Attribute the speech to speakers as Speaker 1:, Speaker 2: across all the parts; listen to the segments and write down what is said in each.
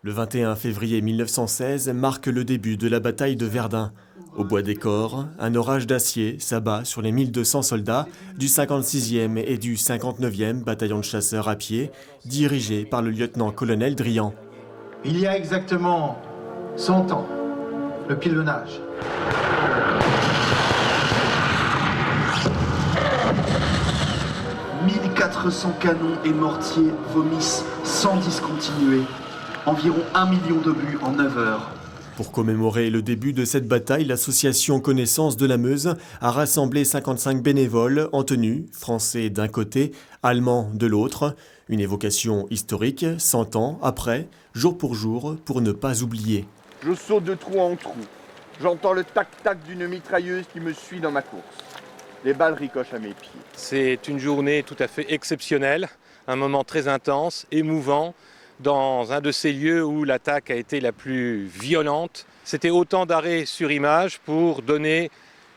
Speaker 1: Le 21 février 1916 marque le début de la bataille de Verdun. Au bois des corps, un orage d'acier s'abat sur les 1200 soldats du 56e et du 59e bataillon de chasseurs à pied, dirigés par le lieutenant-colonel Drian.
Speaker 2: Il y a exactement 100 ans, le pilonnage. « 1400 canons et mortiers vomissent sans discontinuer environ 1 million d'obus en 9 heures. »
Speaker 1: Pour commémorer le début de cette bataille, l'association Connaissance de la Meuse a rassemblé 55 bénévoles en tenue, français d'un côté, allemands de l'autre. Une évocation historique, 100 ans après, jour pour ne pas oublier.
Speaker 3: Je saute de trou en trou. J'entends le tac-tac d'une mitrailleuse qui me suit dans ma course. Les balles ricochent à mes pieds.
Speaker 4: C'est une journée tout à fait exceptionnelle, un moment très intense, émouvant, dans un de ces lieux où l'attaque a été la plus violente. C'était autant d'arrêts sur image pour donner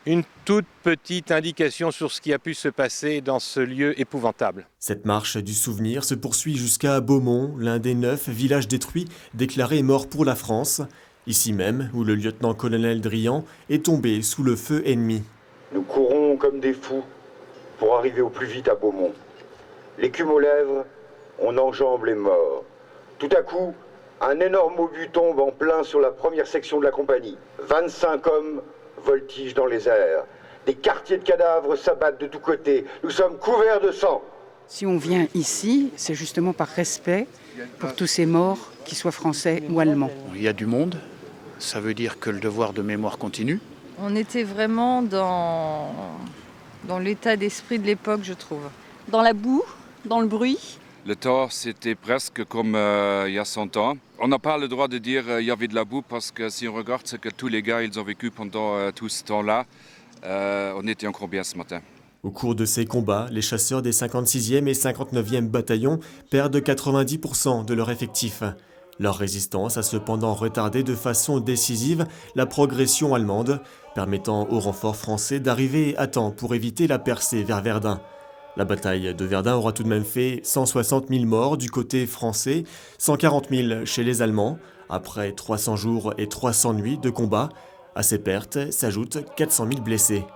Speaker 4: une toute petite indication sur ce qui a pu se passer dans ce lieu épouvantable.
Speaker 1: Cette marche du souvenir se poursuit jusqu'à Beaumont, l'un des 9 villages détruits déclarés morts pour la France. Ici même, où le lieutenant-colonel Drian est tombé sous le feu ennemi.
Speaker 5: Nous courons comme des fous pour arriver au plus vite à Beaumont. L'écume aux lèvres, on enjambe les morts. Tout à coup, un énorme obus tombe en plein sur la première section de la compagnie. 25 hommes voltigent dans les airs. Des quartiers de cadavres s'abattent de tous côtés. Nous sommes couverts de sang.
Speaker 6: Si on vient ici, c'est justement par respect pour tous ces morts, qu'ils soient français ou allemands.
Speaker 7: Il y a du monde, ça veut dire que le devoir de mémoire continue.
Speaker 8: On était vraiment dans l'état d'esprit de l'époque, je trouve.
Speaker 9: Dans la boue, dans le bruit.
Speaker 10: Le temps, c'était presque comme il y a 100 ans. On n'a pas le droit de dire qu'il y avait de la boue parce que si on regarde ce que tous les gars ils ont vécu pendant tout ce temps-là, on était encore bien ce matin.
Speaker 1: Au cours de ces combats, les chasseurs des 56e et 59e bataillons perdent 90% de leur effectif. Leur résistance a cependant retardé de façon décisive la progression allemande, permettant aux renforts français d'arriver à temps pour éviter la percée vers Verdun. La bataille de Verdun aura tout de même fait 160 000 morts du côté français, 140 000 chez les Allemands, après 300 jours et 300 nuits de combat. À ces pertes s'ajoutent 400 000 blessés.